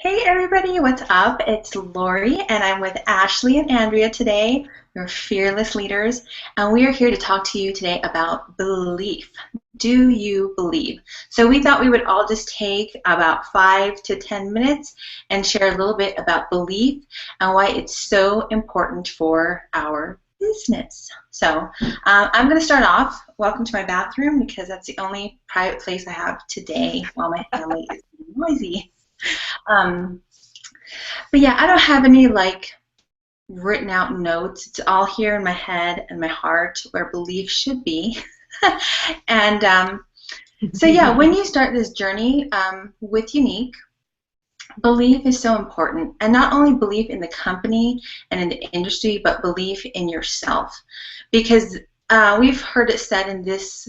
Hey everybody, what's up? It's Lori and I'm with Ashley and Andrea today. We're fearless leaders and we are here to talk to you today about belief. Do you believe? So we thought we would all just take about 5 to 10 minutes and share a little bit about belief and why it's so important for our business. So I'm going to start off. Welcome to my bathroom because that's the only private place I have today while my family is noisy. Um, but yeah, I don't have any like written out notes. It's all here in my head and my heart where belief should be. and so yeah, when you start this journey with Younique, belief is so important, and not only belief in the company and in the industry, but belief in yourself, because we've heard it said in this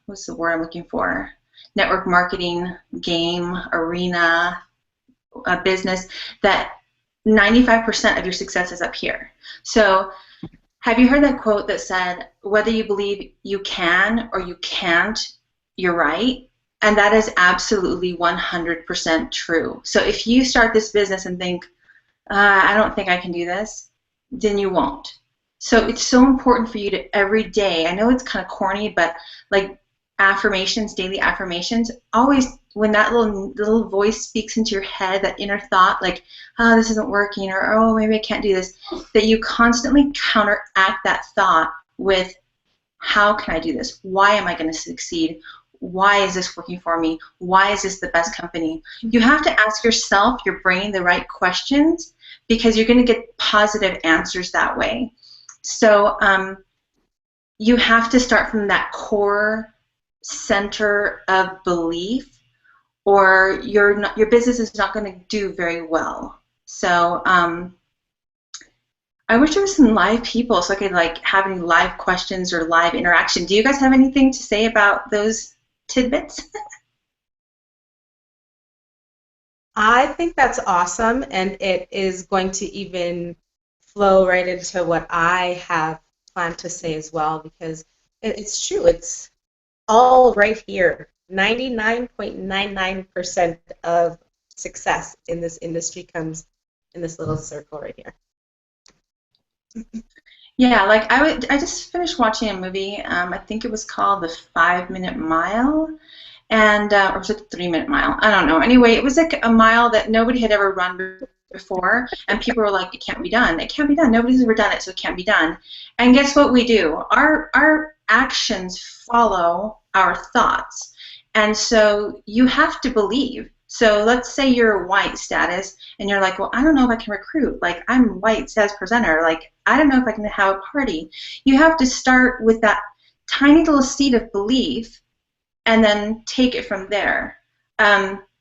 what's the word I'm looking for? Network marketing game arena business that 95% of your success is up here. So have you heard that quote that said, whether you believe you can or you can't, you're right? And that is absolutely 100% true. So if you start this business and think, I don't think I can do this, then you won't. So it's so important for you to every day, I know it's kind of corny, but like affirmations, daily affirmations, always when that little voice speaks into your head, that inner thought, like, oh, this isn't working, or oh, maybe I can't do this, that you constantly counteract that thought with, how can I do this? Why am I going to succeed? Why is this working for me? Why is this the best company? You have to ask yourself, your brain, the right questions, because you're going to get positive answers that way. So you have to start from that core center of belief, or your business is not going to do very well. So I wish there was some live people so I could like have any live questions or live interaction. Do you guys have anything to say about those tidbits? I think that's awesome, and it is going to even flow right into what I have planned to say as well, because it's true. It's all right here. 99.99% of success in this industry comes in this little circle right here. Yeah, like I just finished watching a movie. I think it was called The 5 Minute Mile, and or was it the 3 Minute Mile? I don't know. Anyway, it was like a mile that nobody had ever run before, and people were like, "It can't be done. It can't be done. Nobody's ever done it, so it can't be done." And guess what we do? Our actions follow our thoughts, and so you have to believe. So let's say you're white status, and you're like, "Well, I don't know if I can recruit. Like, I'm white status presenter. Like, I don't know if I can have a party." You have to start with that tiny little seed of belief and then take it from there.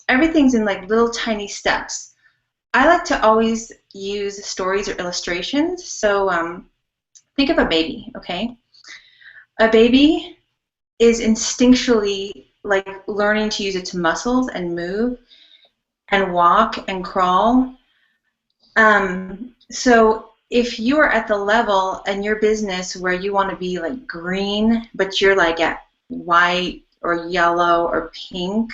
Everything's in like little tiny steps. I like to always use stories or illustrations. So think of a baby, okay? A baby is instinctually like learning to use its muscles and move and walk and crawl. So if you are at the level in your business where you want to be like green, but you're like at white or yellow or pink,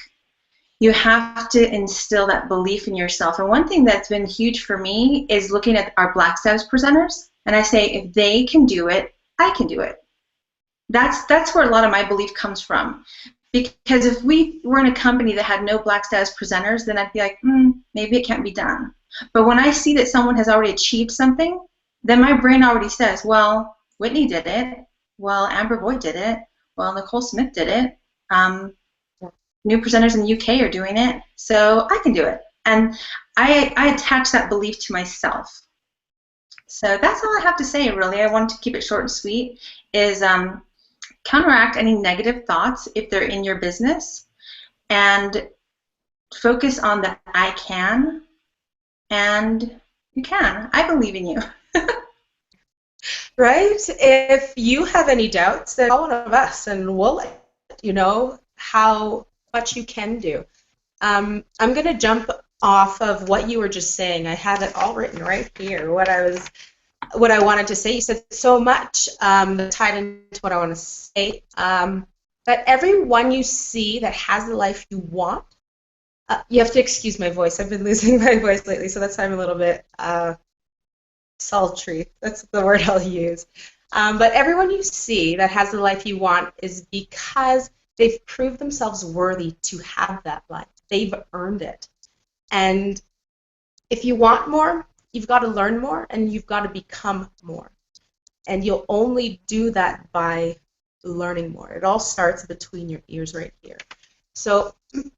you have to instill that belief in yourself. And one thing that's been huge for me is looking at our Black Status presenters, and I say, if they can do it, I can do it. That's where a lot of my belief comes from. Because if we were in a company that had no Black Status presenters, then I'd be like, maybe it can't be done. But when I see that someone has already achieved something, then my brain already says, well, Whitney did it. Well, Amber Boyd did it. Well, Nicole Smith did it. New presenters in the UK are doing it, so I can do it. And I attach that belief to myself. So that's all I have to say, really. I wanted to keep it short and sweet, is counteract any negative thoughts if they're in your business, and focus on the I can, and you can. I believe in you. Right? If you have any doubts, then call one of us, and we'll let you know how much you can do. I'm going to jump off of what you were just saying. I have it all written right here. What I wanted to say. You said so much that tied into what I want to say. that everyone you see that has the life you want, you have to excuse my voice. I've been losing my voice lately, so that's why I'm a little bit sultry. That's the word I'll use. But everyone you see that has the life you want is because they've proved themselves worthy to have that life. They've earned it. And if you want more, you've got to learn more and you've got to become more. And you'll only do that by learning more. It all starts between your ears right here. So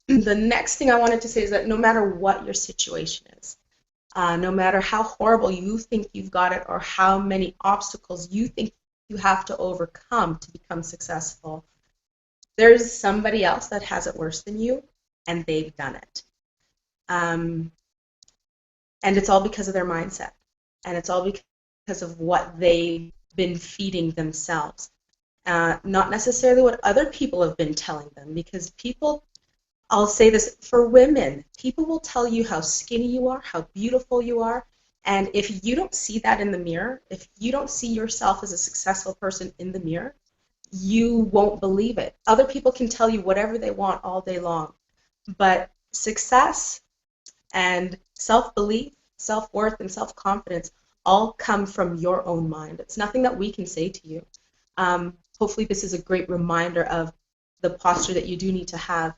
the next thing I wanted to say is that no matter what your situation is, no matter how horrible you think you've got it or how many obstacles you think you have to overcome to become successful, there's somebody else that has it worse than you, and they've done it. And it's all because of their mindset, and it's all because of what they've been feeding themselves. Not necessarily what other people have been telling them, because people, I'll say this, for women, people will tell you how skinny you are, how beautiful you are, and if you don't see that in the mirror, if you don't see yourself as a successful person in the mirror, you won't believe it. Other people can tell you whatever they want all day long, but success and self-belief, self-worth, and self-confidence all come from your own mind. It's nothing that we can say to you. Hopefully this is a great reminder of the posture that you do need to have,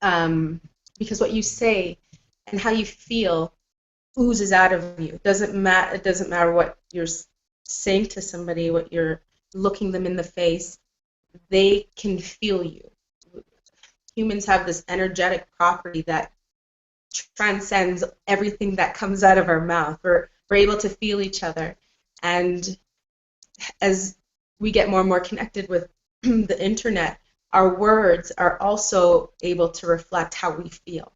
because what you say and how you feel oozes out of you. It doesn't matter what you're saying to somebody, what you're looking them in the face. They can feel you. Humans have this energetic property that transcends everything that comes out of our mouth. We're able to feel each other, and as we get more and more connected with the internet, our words are also able to reflect how we feel.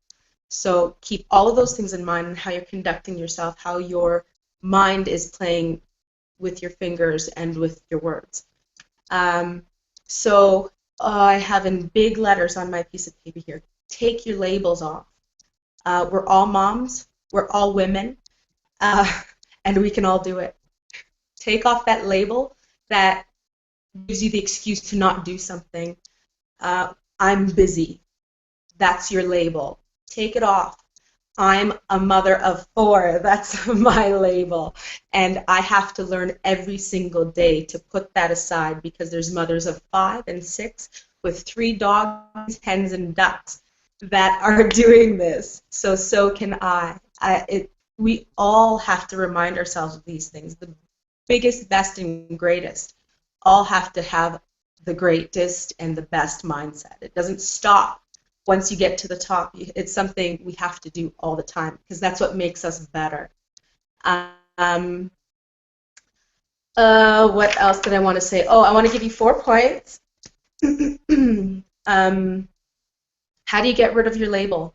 So keep all of those things in mind, and how you're conducting yourself, how your mind is playing with your fingers and with your words. So I have in big letters on my piece of paper here, take your labels off. We're all moms, we're all women, and we can all do it. Take off that label that gives you the excuse to not do something. I'm busy. That's your label. Take it off. I'm a mother of 4. That's my label. And I have to learn every single day to put that aside, because there's mothers of 5 and 6 with 3 dogs, hens, and ducks that are doing this. So can I. We all have to remind ourselves of these things. The biggest, best, and greatest all have to have the greatest and the best mindset. It doesn't stop once you get to the top. It's something we have to do all the time, because that's what makes us better. What else did I want to say? Oh, I want to give you 4 points. How do you get rid of your label?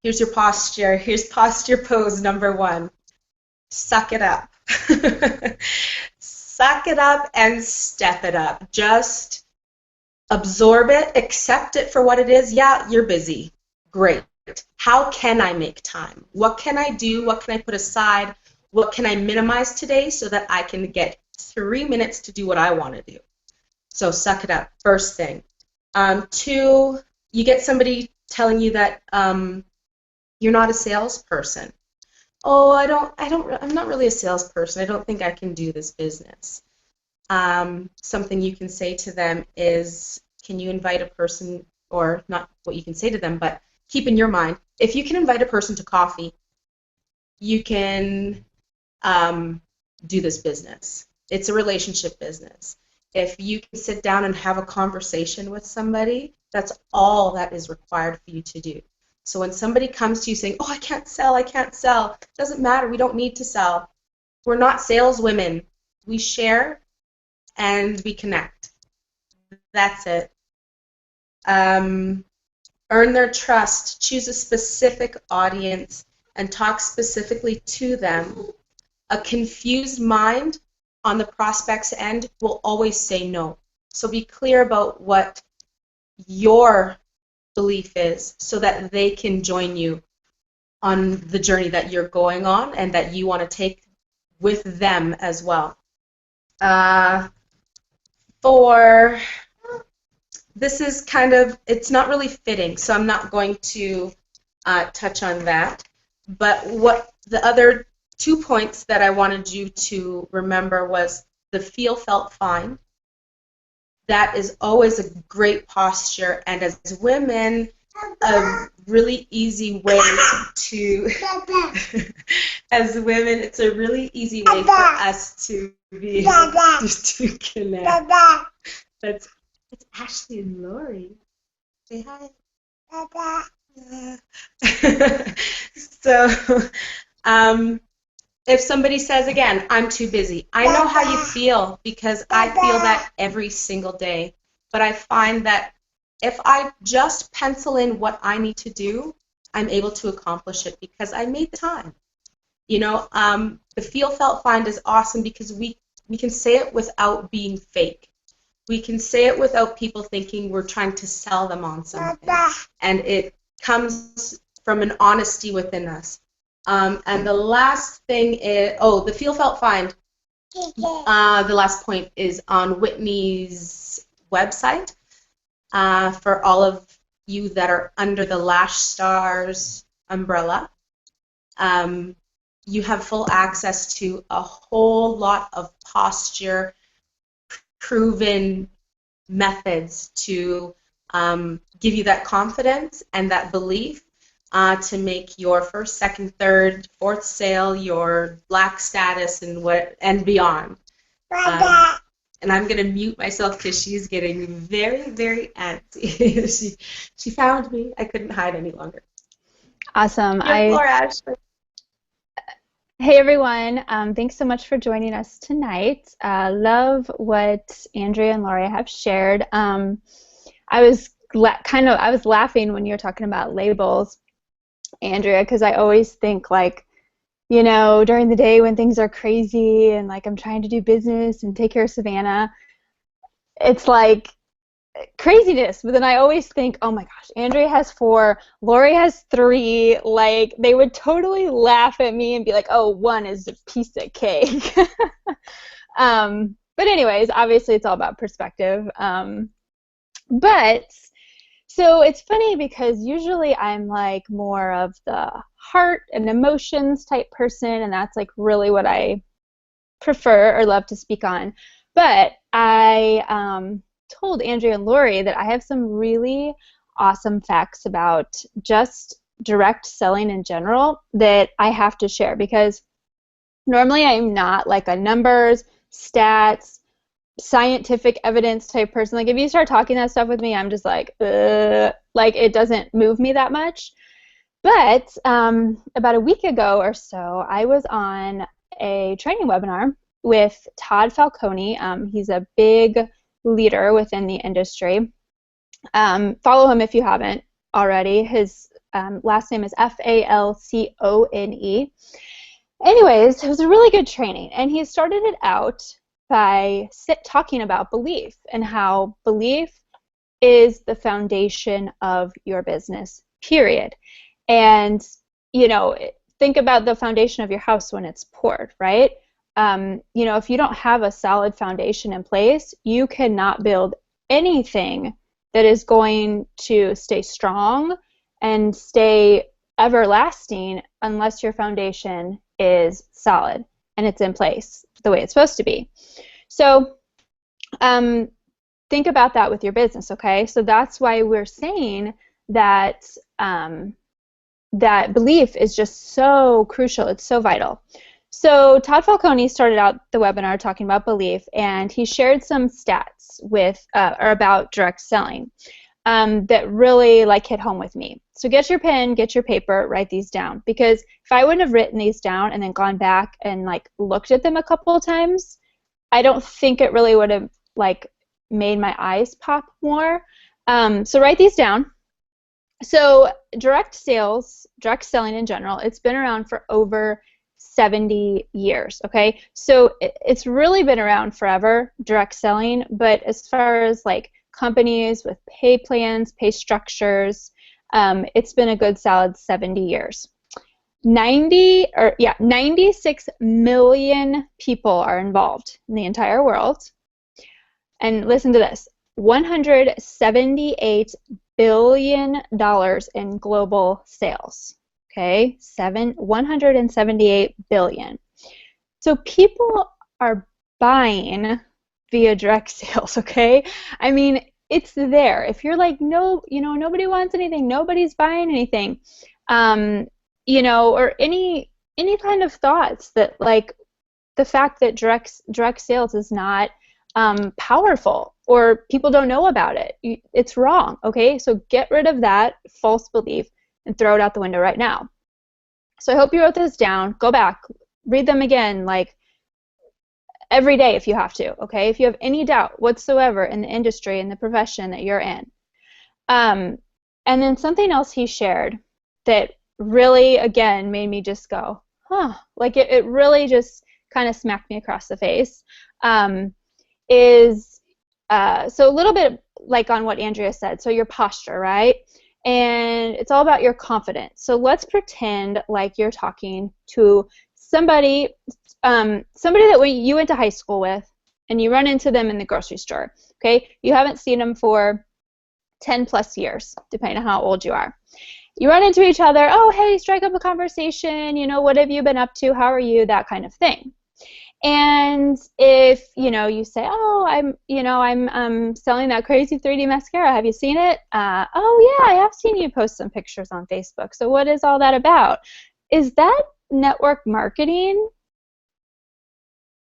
Here's your posture. Here's posture pose number 1. Suck it up. Suck it up and step it up. Just absorb it, accept it for what it is. Yeah, you're busy. Great. How can I make time? What can I do? What can I put aside? What can I minimize today so that I can get 3 minutes to do what I want to do? So suck it up, first thing. 2, you get somebody telling you that you're not a salesperson. Oh, I'm not really a salesperson. I don't think I can do this business. Something you can say to them is, can you invite a person, or not what you can say to them, but keep in your mind, if you can invite a person to coffee, you can do this business. It's a relationship business. If you can sit down and have a conversation with somebody, that's all that is required for you to do. So when somebody comes to you saying, oh, I can't sell, it doesn't matter, we don't need to sell. We're not saleswomen. We share and we connect. That's it. Earn their trust. Choose a specific audience and talk specifically to them. A confused mind on the prospect's end will always say no. So be clear about what your belief is, so that they can join you on the journey that you're going on and that you want to take with them as well. 4, this is kind of, it's not really fitting, so I'm not going to touch on that. But what the other 2 points that I wanted you to remember was the feel, felt, fine. That is always a great posture, and as women, a really easy way to, as women, it's a really easy way for us to be able to connect. That's it's Ashley and Lori. Say hi. So, if somebody says again, I'm too busy, I know how you feel because I feel that every single day. But I find that if I just pencil in what I need to do, I'm able to accomplish it because I made the time. You know, the feel, felt, find is awesome because we can say it without being fake. We can say it without people thinking we're trying to sell them on something. And it comes from an honesty within us. And the last thing is, the feel, felt, find. The last point is on Whitney's website. For all of you that are under the Lash Stars umbrella, you have full access to a whole lot of posture proven methods to give you that confidence and that belief to make your first, second, third, fourth sale, your black status, and beyond. And I'm going to mute myself because she's getting very, very antsy. she found me. I couldn't hide any longer. Awesome. Ashley. Hey everyone, thanks so much for joining us tonight. Love what Andrea and Laurie have shared. I was laughing when you were talking about labels, Andrea, because I always think like, you know, during the day when things are crazy and like I'm trying to do business and take care of Savannah, it's like craziness, but then I always think, oh my gosh, Andrea has 4, Lori has 3, like they would totally laugh at me and be like, oh, 1 is a piece of cake. But anyways, obviously it's all about perspective. But so it's funny because usually I'm like more of the heart and emotions type person, and that's like really what I prefer or love to speak on. But I told Andrea and Lori that I have some really awesome facts about just direct selling in general that I have to share because normally I'm not like a numbers, stats, scientific evidence type person. Like if you start talking that stuff with me, I'm just like it doesn't move me that much. But about a week ago or so, I was on a training webinar with Todd Falcone. He's a big leader within the industry. Follow him if you haven't already. His last name is Falcone. Anyways, it was a really good training, and he started it out by talking about belief and how belief is the foundation of your business, period. And, you know, think about the foundation of your house when it's poured, right? You know, if you don't have a solid foundation in place, you cannot build anything that is going to stay strong and stay everlasting unless your foundation is solid and it's in place the way it's supposed to be. So think about that with your business, okay? So that's why we're saying that that belief is just so crucial. It's so vital. So Todd Falcone started out the webinar talking about belief, and he shared some stats with or about direct selling that really like hit home with me. So get your pen, get your paper, write these down, because if I wouldn't have written these down and then gone back and like looked at them a couple of times, I don't think it really would have like made my eyes pop more. So write these down. So direct selling in general, it's been around for over 70 years, okay? So it's really been around forever, direct selling, but as far as like companies with pay plans, pay structures, it's been a good solid 70 years. 96 million people are involved in the entire world. And listen to this, $178 billion in global sales. Okay, 178 billion. So people are buying via direct sales, okay? I mean, it's there. If you're like, no, nobody wants anything, nobody's buying anything, or any kind of thoughts that like the fact that direct sales is not powerful or people don't know about it, it's wrong, okay? So get rid of that false belief and throw it out the window right now. So I hope you wrote this down. Go back, read them again, like every day if you have to, okay? If you have any doubt whatsoever in the industry, in the profession that you're in. And then something else he shared that really, again, made me just go, huh, like it really just kind of smacked me across the face, is so a little bit like on what Andrea said, so your posture, right? And it's all about your confidence. So let's pretend like you're talking to somebody that you went to high school with, and you run into them in the grocery store, okay? You haven't seen them for 10 plus years, depending on how old you are. You run into each other, oh, hey, strike up a conversation, what have you been up to, how are you, that kind of thing. And if, you say, oh, I'm selling that crazy 3D mascara, have you seen it? Oh, yeah, I have seen you post some pictures on Facebook. So what is all that about? Is that network marketing?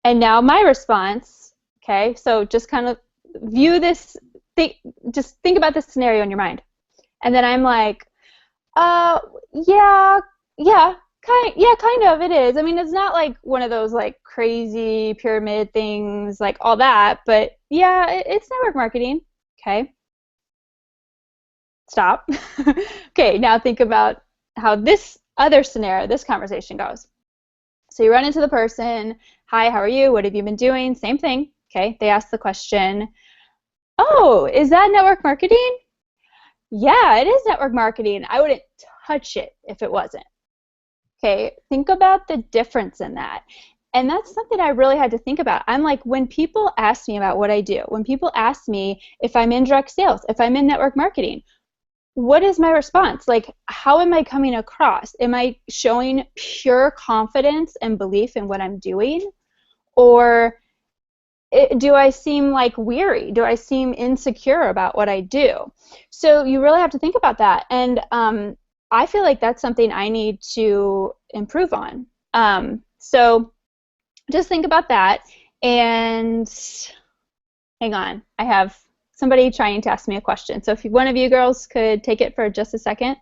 And now my response, okay, so just kind of view this, just think about this scenario in your mind. And then I'm like, yeah, kind of, it is. I mean, it's not like one of those like crazy pyramid things, like all that, but yeah, it's network marketing, okay? Stop. Okay, now think about how this other scenario, this conversation goes. So you run into the person, hi, how are you? What have you been doing? Same thing, okay? They ask the question, oh, is that network marketing? Yeah, it is network marketing. I wouldn't touch it if it wasn't. Okay, think about the difference in that. And that's something I really had to think about. I'm like, when people ask me about what I do, when people ask me if I'm in direct sales, if I'm in network marketing, what is my response? Like, how am I coming across? Am I showing pure confidence and belief in what I'm doing? Or do I seem like weary? Do I seem insecure about what I do? So you really have to think about that. And I feel like that's something I need to improve on. So just think about that. And hang on, I have somebody trying to ask me a question. So if one of you girls could take it for just a second.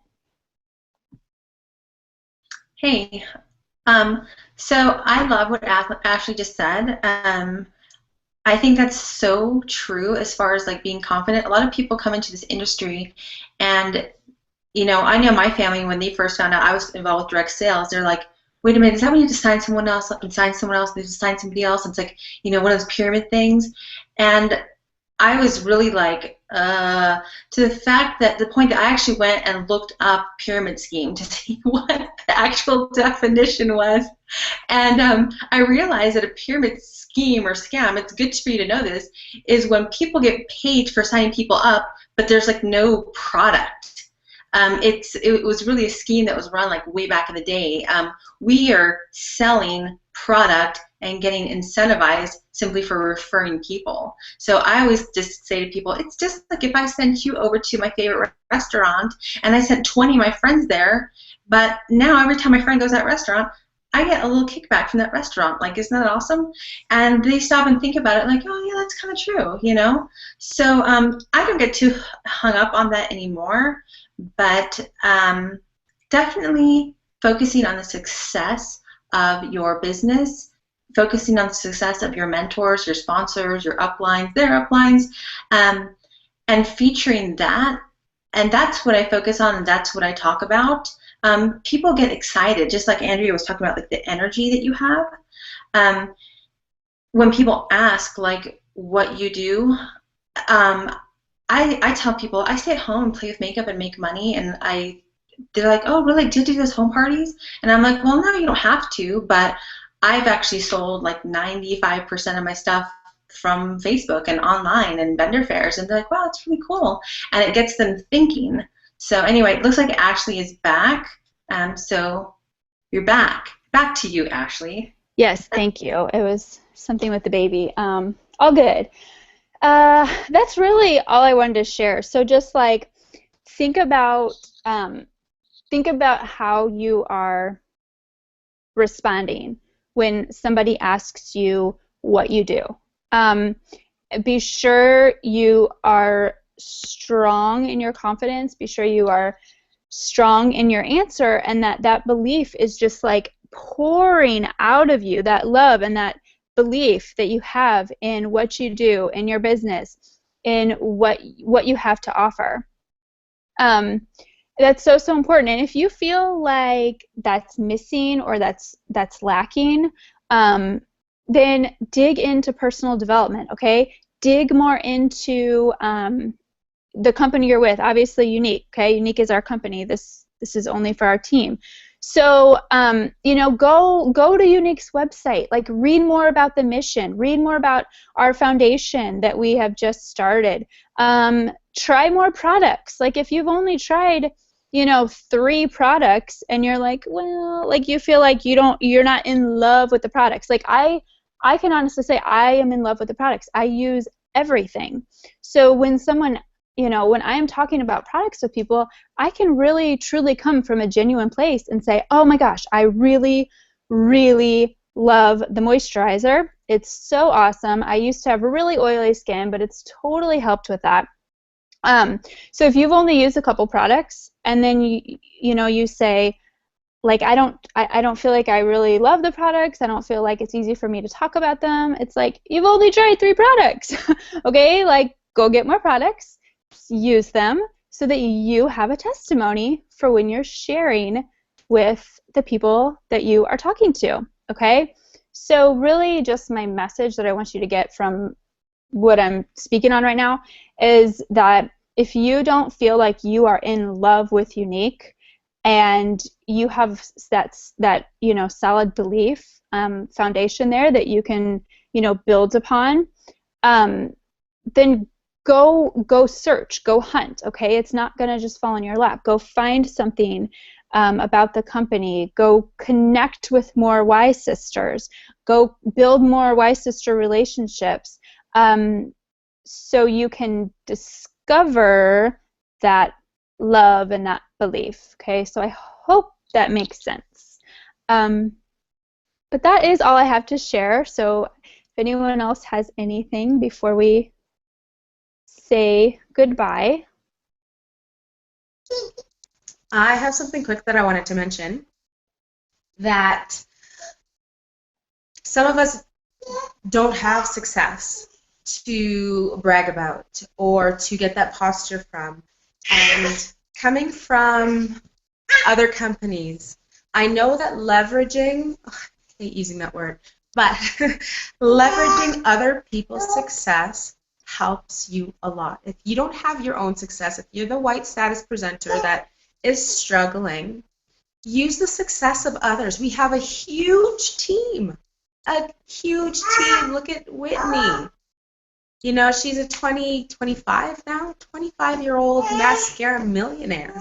Hey, so I love what Ashley just said. I think that's so true as far as like being confident. A lot of people come into this industry and I know my family, when they first found out I was involved with direct sales, they're like, wait a minute, is that when you have to sign someone else up and sign someone else and then sign somebody else? And it's like, one of those pyramid things. And I was really like, to the fact that the point that I actually went and looked up pyramid scheme to see what the actual definition was. And I realized that a pyramid scheme or scam, it's good for you to know this, is when people get paid for signing people up, but there's like no product. It was really a scheme that was run like way back in the day. We are selling product and getting incentivized simply for referring people. So I always just say to people, it's just like if I sent you over to my favorite restaurant and I sent 20 of my friends there, but now every time my friend goes to that restaurant, I get a little kickback from that restaurant. Like, isn't that awesome? And they stop and think about it like, oh yeah, that's kind of true, So I don't get too hung up on that anymore, but definitely focusing on the success of your business, focusing on the success of your mentors, your sponsors, your uplines, their uplines, and featuring that. And that's what I focus on, and that's what I talk about. People get excited, just like Andrea was talking about, like the energy that you have. When people ask, like, what you do, I tell people I stay at home and play with makeup and make money, and they're like, oh, really? Do you do those home parties? And I'm like, well, no, you don't have to, but I've actually sold like 95% of my stuff from Facebook and online and vendor fairs, and they're like, wow, that's really cool. And it gets them thinking. So anyway, it looks like Ashley is back. So you're back. Back to you, Ashley. Yes, thank you. It was something with the baby. All good. That's really all I wanted to share. So just like think about how you are responding when somebody asks you what you do. Be sure you are strong in your confidence. Be sure you are strong in your answer, and that belief is just like pouring out of you, that love and that belief that you have in what you do, in your business, in what you have to offer. That's so important. And if you feel like that's missing or that's lacking, then dig into personal development. Okay, dig more into the company you're with. Obviously, Younique. Okay, Younique is our company. This is only for our team. So you know, go to Younique's website. Like, read more about the mission. Read more about our foundation that we have just started. Try more products. Like, if you've only tried, you know, 3 products and you're like, well, like you feel like you're not in love with the products. Like I can honestly say I am in love with the products. I use everything. So when someone, you know, when I am talking about products with people, I can really truly come from a genuine place and say, oh my gosh, I really, really love the moisturizer. It's so awesome. I used to have really oily skin, but it's totally helped with that. So if you've only used a couple products and then you say, like, I don't feel like I really love the products, I don't feel like it's easy for me to talk about them, it's like, you've only tried 3 products. Okay, like, go get more products, use them so that you have a testimony for when you're sharing with the people that you are talking to. Okay, so really just my message that I want you to get from what I'm speaking on right now is that if you don't feel like you are in love with Younique and you have that you know, solid belief foundation there that you can, you know, build upon, then go search, go hunt. Okay, it's not gonna just fall in your lap. Go find something about the company. Go connect with more Y sisters. Go build more Y sister relationships. So you can discover that love and that belief. Okay, so I hope that makes sense. But that is all I have to share. So if anyone else has anything before we say goodbye. I have something quick that I wanted to mention, that some of us don't have success to brag about or to get that posture from. And coming from other companies, I know that leveraging, I hate using that word, but leveraging other people's success helps you a lot. If you don't have your own success, if you're the white status presenter that is struggling, use the success of others. We have a huge team. A huge team. Look at Whitney. You know, she's a 25 now, 25-year-old mascara millionaire.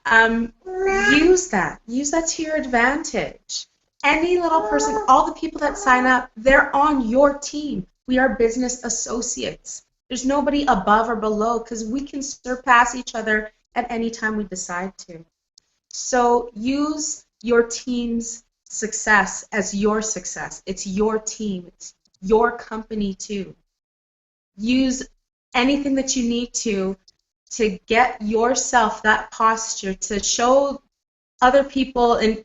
Use that. Use that to your advantage. Any little person, all the people that sign up, they're on your team. We are business associates. There's nobody above or below because we can surpass each other at any time we decide to. So use your team's success as your success. It's your team. It's your company too. Use anything that you need to get yourself that posture, to show other people and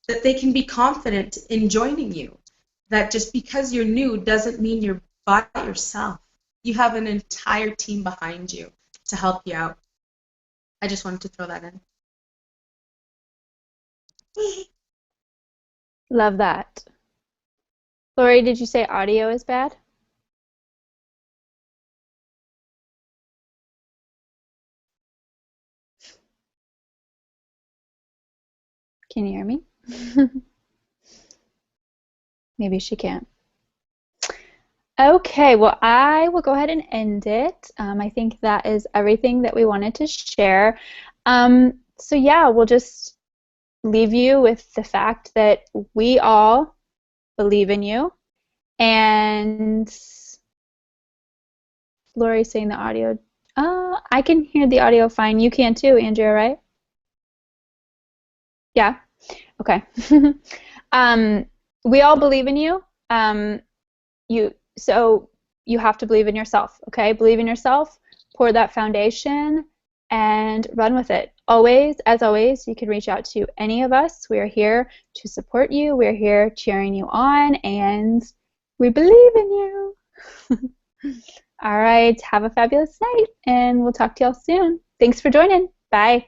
that they can be confident in joining you. That just because you're new doesn't mean you're by yourself. You have an entire team behind you to help you out. I just wanted to throw that in. Love that. Lori, did you say audio is bad? Can you hear me? Maybe she can't. Okay, well, I will go ahead and end it. I think that is everything that we wanted to share. So yeah, we'll just leave you with the fact that we all believe in you. And Lori's saying the audio. I can hear the audio fine. You can too, Andrea, right? Yeah. Okay. um, we all believe in you. So you have to believe in yourself. Okay, believe in yourself. Pour that foundation and run with it. Always, as always, you can reach out to any of us. We are here to support you. We're here cheering you on, and we believe in you. All right, have a fabulous night, and we'll talk to y'all soon. Thanks for joining. Bye.